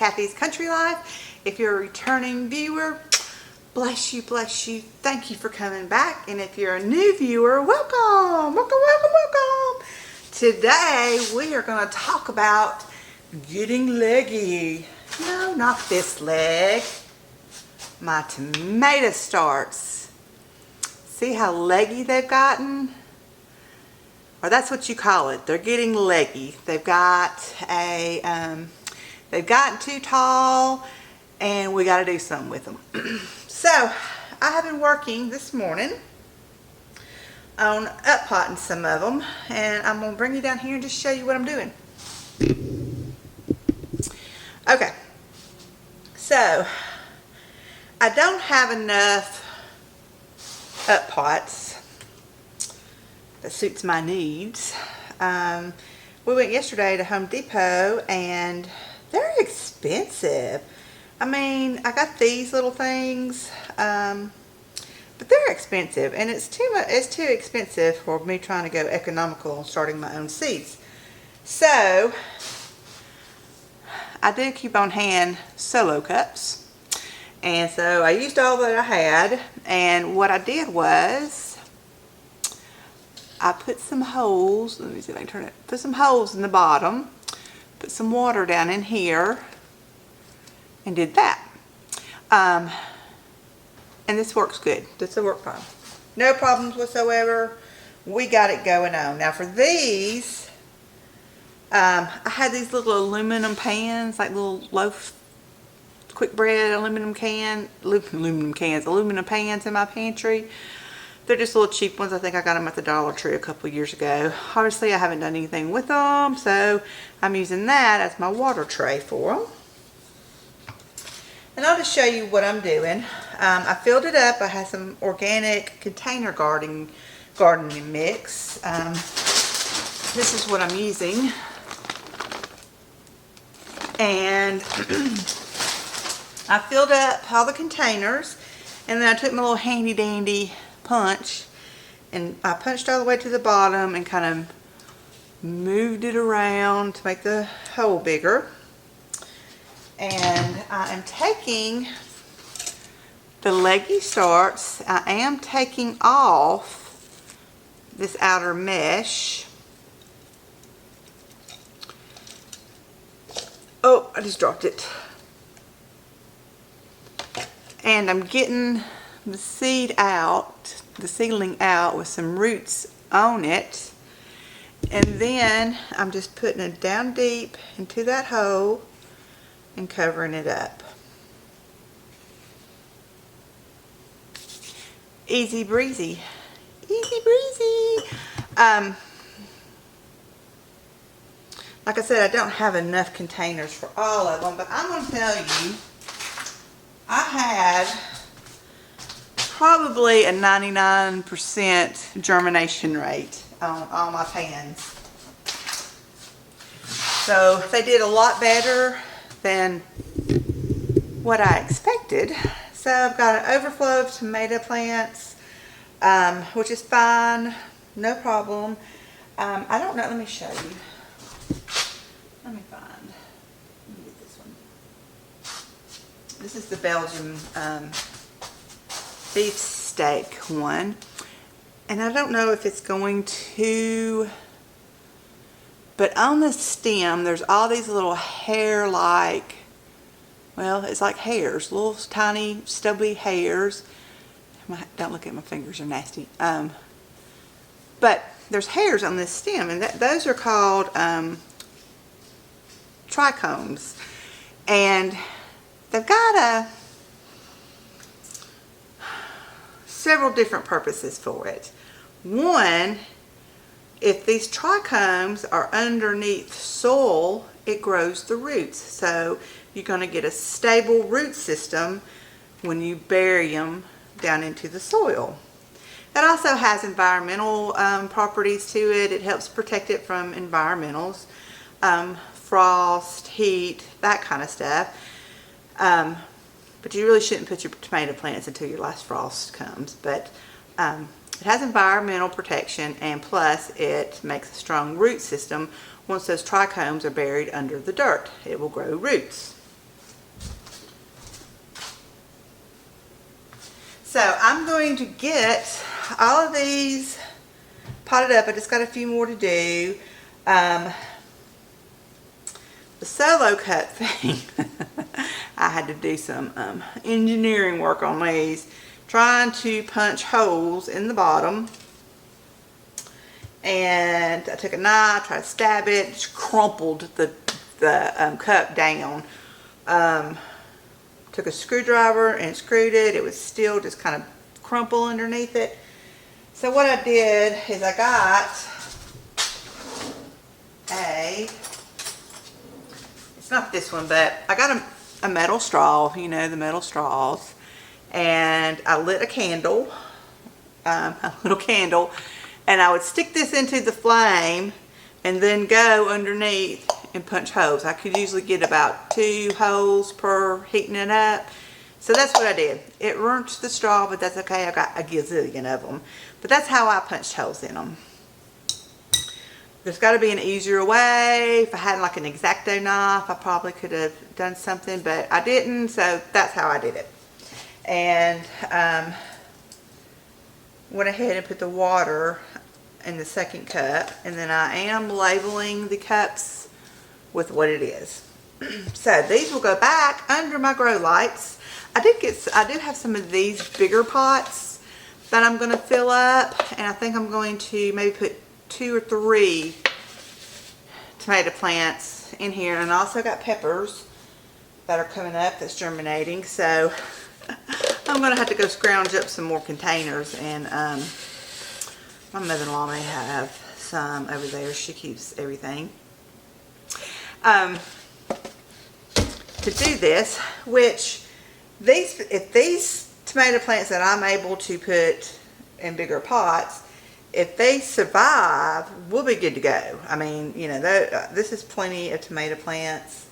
Kathy's Country Life. If you're a returning viewer, bless you, bless you. Thank you for coming back. And if you're a new viewer, welcome, welcome, welcome, welcome. Today we are going to talk about getting leggy. No, not this leg. My tomato starts. See how leggy they've gotten? Or that's what you call it. They're getting leggy. They've got they've gotten too tall, and we got to do something with them. So I have been working this morning on up-potting some of them, and I'm going to bring you down here and just show you what I'm doing. Okay, so I don't have enough up-pots that suits my needs. We went yesterday to Home Depot, and they're expensive. I mean, I got these little things, but they're expensive, and it's too much. It's too expensive for me trying to go economical and starting my own seeds. So I did keep on hand solo cups, and so I used all that I had. And what I did was I put some holes. Let me see if I can turn it. Put some holes in the bottom. Put some water down in here, and did that. And this works good. This will work fine. No problems whatsoever. We got it going on. Now for these, I had these little aluminum pans, like little loaf, quick bread aluminum pans in my pantry. They're just little cheap ones. I think I got them at the Dollar Tree a couple years ago. Obviously, I haven't done anything with them, so I'm using that as my water tray for them. And I'll just show you what I'm doing. I filled it up. I had some organic container gardening mix. This is what I'm using. And I filled up all the containers, and then I took my little handy dandy punch, and I punched all the way to the bottom and kind of moved it around to make the hole bigger. And I am taking the leggy starts. I am taking off this outer mesh. Oh, I just dropped it. And I'm getting the seed out, the seedling out with some roots on it. And then I'm just putting it down deep into that hole and covering it up. Easy breezy. Easy breezy. Like I said, I don't have enough containers for all of them, but I'm going to tell you, I had probably a 99% germination rate on all my pans. So they did a lot better than what I expected. So I've got an overflow of tomato plants, which is fine, no problem. I don't know, let me show you. Let me get this one. This is the Belgian beef steak one, and I don't know if it's going to, but on the stem there's all these little hair like, well, it's like hairs, little tiny stubby hairs. Don't look at my fingers, they're nasty. But there's hairs on this stem, and those are called trichomes, and they've got several different purposes for it. One, if these trichomes are underneath soil, it grows the roots. So you're going to get a stable root system when you bury them down into the soil. That also has environmental properties to it. It helps protect it from environmentals, frost, heat, that kind of stuff. But you really shouldn't put your tomato plants until your last frost comes. But it has environmental protection, and plus it makes a strong root system. Once those trichomes are buried under the dirt, it will grow roots. So I'm going to get all of these potted up. I just got a few more to do. The solo cut thing, I had to do some engineering work on these, trying to punch holes in the bottom. And I took a knife, tried to stab it, just crumpled the cup down. Took a screwdriver and screwed it. It was still just kind of crumple underneath it. So what I did is I got it's not this one, but I got a metal straw, you know, the metal straws. And I lit a candle, a little candle, and I would stick this into the flame and then go underneath and punch holes. I could usually get about 2 holes per heating it up. So that's what I did. It burnt the straw, but that's okay. I got a gazillion of them. But that's how I punched holes in them. There's got to be an easier way. If I had like an X-Acto knife, I probably could have done something, but I didn't, so that's how I did it. And went ahead and put the water in the second cup, and then I am labeling the cups with what it is. So these will go back under my grow lights. I do have some of these bigger pots that I'm going to fill up, and I think I'm going to maybe put 2 or 3 tomato plants in here. And I also got peppers that are coming up that's germinating, so I'm going to have to go scrounge up some more containers. And my mother-in-law may have some over there. She keeps everything. To do this, which if these tomato plants that I'm able to put in bigger pots, if they survive, we'll be good to go. I mean, you know, this is plenty of tomato plants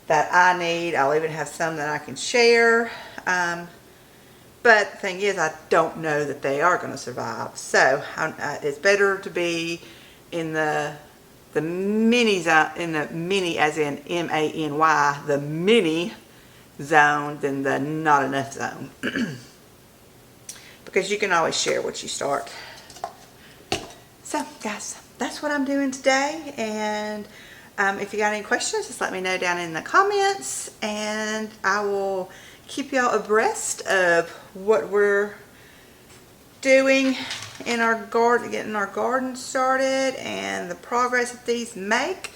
that I need. I'll even have some that I can share. But the thing is, I don't know that they are going to survive. So it's better to be in the mini zone, in the mini as in M-A-N-Y, the mini zone, than the not enough zone. Because you can always share what you start. So guys, that's what I'm doing today. And if you got any questions, just let me know down in the comments, and I will keep y'all abreast of what we're doing in our garden, getting our garden started, and the progress that these make.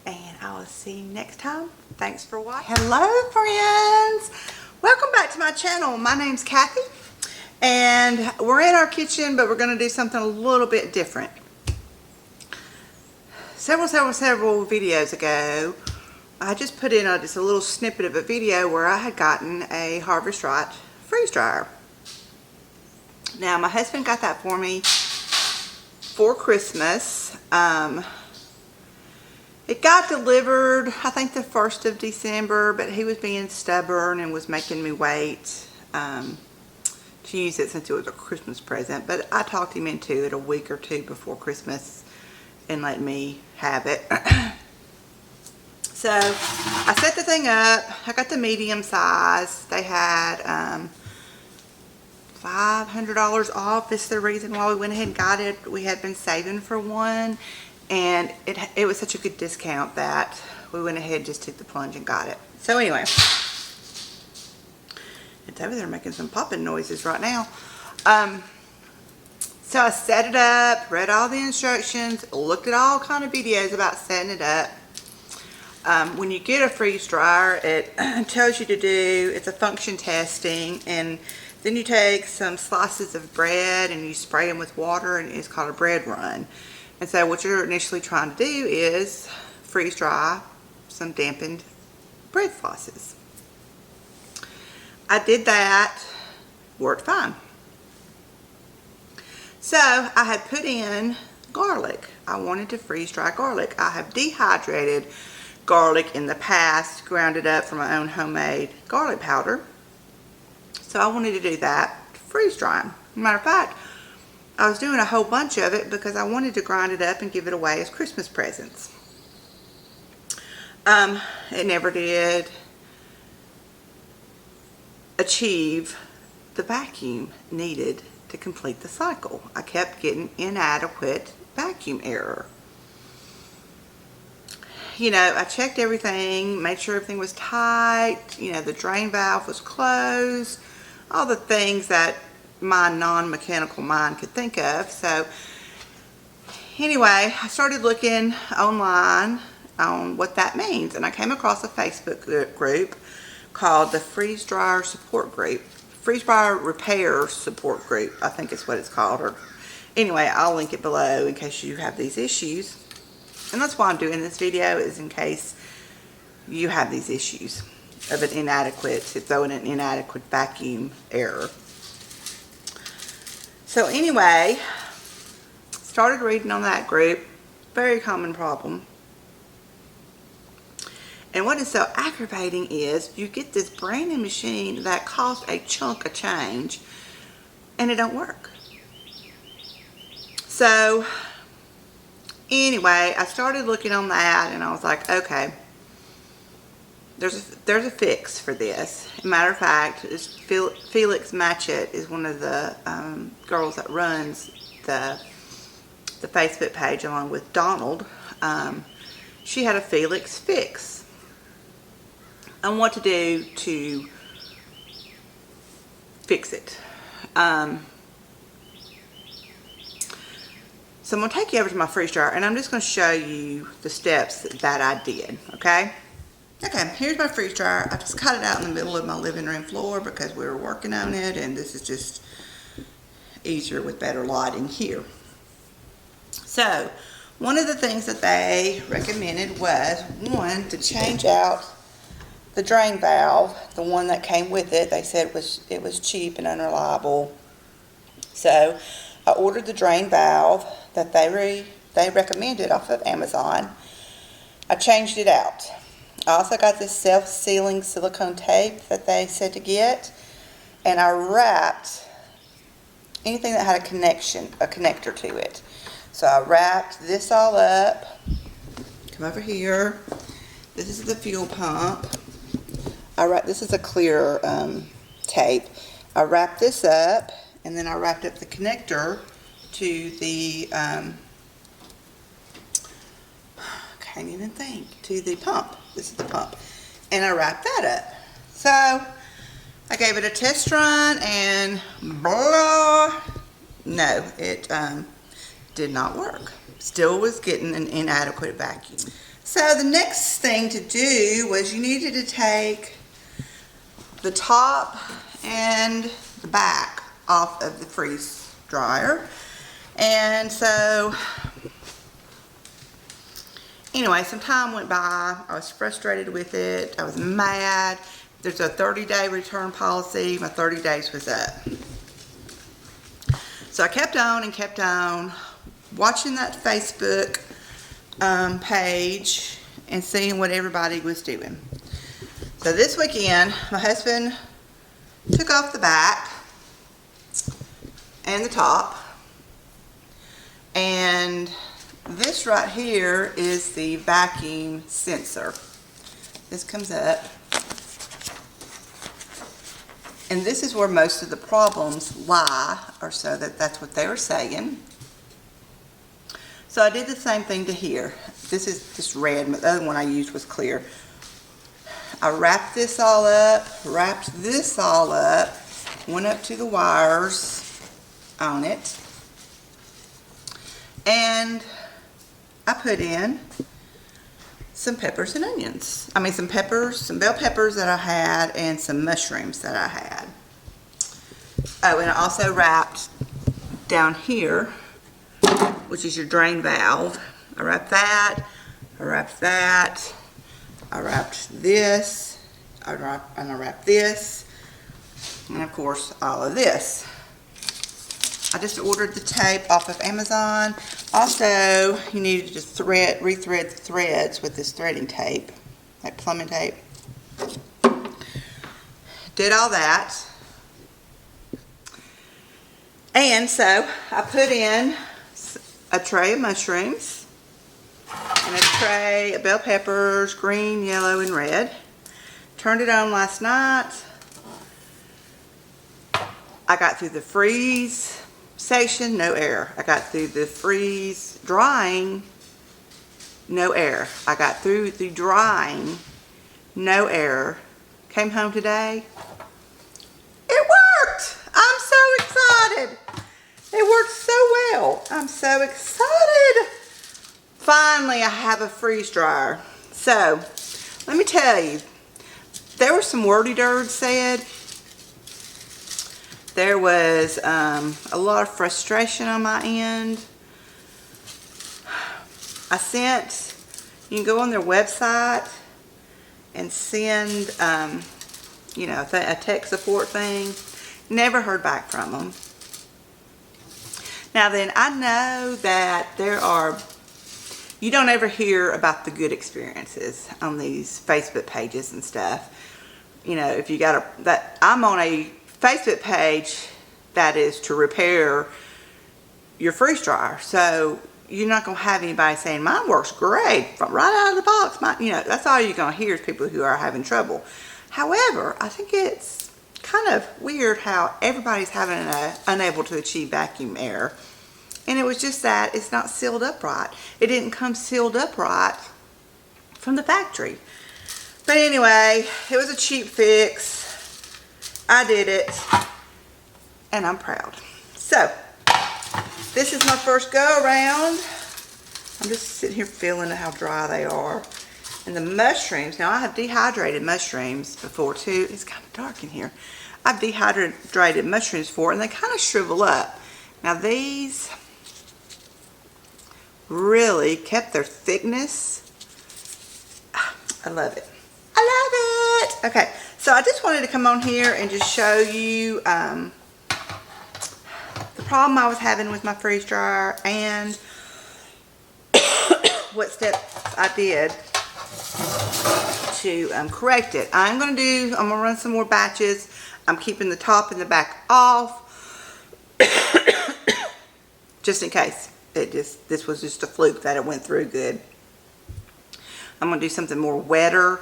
And I will see you next time. Thanks for watching. Hello friends, welcome back to my channel. My name's Kathy, and we're in our kitchen, but we're going to do something a little bit different. Several videos ago, I just put in just a little snippet of a video where I had gotten a Harvest Right freeze dryer. Now my husband got that for me for Christmas. It got delivered, I think, the 1st of December, but he was being stubborn and was making me wait to use it since it was a Christmas present. But I talked him into it a week or 2 before Christmas and let me have it. So I set the thing up. I got the medium size. They had $500 off. This is the reason why we went ahead and got it. We had been saving for one, and it was such a good discount that we went ahead and just took the plunge and got it. So anyway, it's over there making some popping noises right now. So I set it up, read all the instructions, looked at all kind of videos about setting it up. When you get a freeze dryer, it tells you to do, it's a function testing, and then you take some slices of bread and you spray them with water, and it's called a bread run. And so what you're initially trying to do is freeze dry some dampened bread slices. I did that, worked fine. So I had put in garlic. I wanted to freeze dry garlic. I have dehydrated garlic in the past, ground it up for my own homemade garlic powder. So I wanted to do that, freeze drying. Matter of fact, I was doing a whole bunch of it because I wanted to grind it up and give it away as Christmas presents. It never did achieve the vacuum needed to complete the cycle. I kept getting inadequate vacuum error. You know, I checked everything, made sure everything was tight, you know, the drain valve was closed, all the things that my non-mechanical mind could think of. So anyway, I started looking online on what that means, and I came across a Facebook group called the Freeze Dryer Support Group. Freeze Dryer Repair Support Group, I think is what it's called. Or anyway, I'll link it below in case you have these issues. And that's why I'm doing this video, is in case you have these issues of an inadequate vacuum error. So anyway, started reading on that group. Very common problem. And what is so aggravating is you get this brand new machine that costs a chunk of change and it don't work. So anyway, I started looking on that and I was like, okay, there's a fix for this. Matter of fact, Felix Matchett is one of the girls that runs the Facebook page along with Donald. She had a Felix fix on what to do to fix it. So I'm going to take you over to my freeze dryer and I'm just going to show you the steps that I did, okay? Okay, here's my freeze dryer. I just cut it out in the middle of my living room floor because we were working on it, and this is just easier with better lighting here. So, one of the things that they recommended was, one, to change out the drain valve, the one that came with it. They said it was cheap and unreliable. So, I ordered the drain valve that they recommended off of Amazon. I changed it out. I also got this self-sealing silicone tape that they said to get, and I wrapped anything that had a connector to it. So I wrapped this all up. Come over here. This is the fuel pump. This is a clear tape. I wrapped this up, and then I wrapped up the connector to the can't even think, to the pump. This is the pump, and I wrapped that up. So I gave it a test run, and blah, no, it did not work. Still was getting an inadequate vacuum. So the next thing to do was you needed to take the top and the back off of the freeze dryer. And so anyway, some time went by. I was frustrated with it. I was mad. There's a 30-day return policy. My 30 days was up. So I kept on and kept on watching that Facebook page and seeing what everybody was doing. So this weekend, my husband took off the back and the top, and this right here is the vacuum sensor. This comes up, and this is where most of the problems lie, or so that's what they were saying. So I did the same thing to here. This is just red. The other one I used was clear. I wrapped this all up, wrapped this all up, went up to the wires on it, and I put in some peppers and onions. I mean, some peppers, some bell peppers that I had, and some mushrooms that I had. Oh, and I also wrapped down here, which is your drain valve. I wrapped that, I wrapped that, I wrapped this, I wrapped this, and of course all of this. I just ordered the tape off of Amazon. Also, you need to just rethread the threads with this threading tape, like plumbing tape. Did all that. And so I put in a tray of mushrooms and a tray of bell peppers, green, yellow, and red. Turned it on last night. I got through the freeze section, no air. I got through the freeze drying, no air. I got through the drying, no air. Came home today. It worked! I'm so excited. It worked so well. I'm so excited. Finally, I have a freeze dryer. So, let me tell you, there were some wordy-dirds said. There was a lot of frustration on my end. I sent, you can go on their website and send, you know, a tech support thing. Never heard back from them. Now then, I know that there are, you don't ever hear about the good experiences on these Facebook pages and stuff. You know, if you got I'm on a Facebook page that is to repair your freeze dryer. So you're not going to have anybody saying, mine works great from right out of the box. You know, that's all you're going to hear is people who are having trouble. However, I think it's kind of weird how everybody's having unable to achieve vacuum air. And it was just that it's not sealed up right. It didn't come sealed up right from the factory. But anyway, it was a cheap fix. I did it, and I'm proud. So, this is my first go around. I'm just sitting here feeling how dry they are. And the mushrooms, now I have dehydrated mushrooms before too. It's kind of dark in here. I've dehydrated mushrooms before, and they kind of shrivel up. Now these really kept their thickness. I love it. I love it. Okay, so I just wanted to come on here and just show you the problem I was having with my freeze dryer and what steps I did to correct it. I'm gonna run some more batches. I'm keeping the top and the back off just in case this was just a fluke that it went through good. I'm gonna do something more wetter.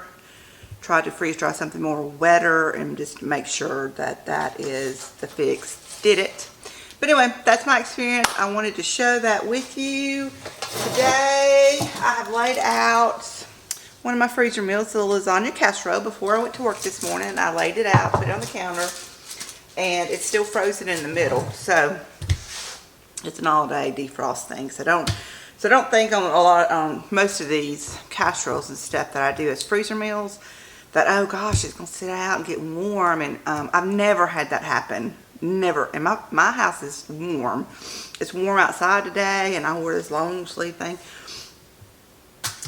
Try to freeze dry something more wetter and just make sure that that is the fix. Did it. But anyway, that's my experience. I wanted to share that with you. Today, I have laid out one of my freezer meals, the lasagna casserole. Before I went to work this morning, I laid it out, put it on the counter, and it's still frozen in the middle. So, it's an all-day defrost thing. So don't think on most of these casseroles and stuff that I do as freezer meals that, oh gosh, it's going to sit out and get warm. And I've never had that happen. Never. And my house is warm. It's warm outside today, and I wore this long sleeve thing.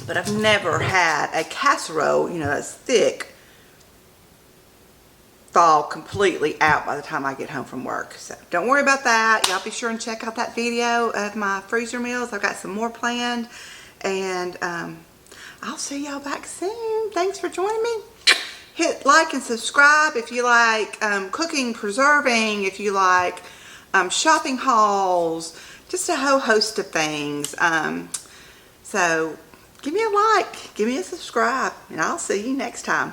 But I've never had a casserole, you know, that's thick, thaw completely out by the time I get home from work. So don't worry about that. Y'all be sure and check out that video of my freezer meals. I've got some more planned. And I'll see y'all back soon. Thanks for joining me. Hit like and subscribe if you like cooking, preserving, if you like shopping hauls, just a whole host of things. So give me a like, give me a subscribe, and I'll see you next time.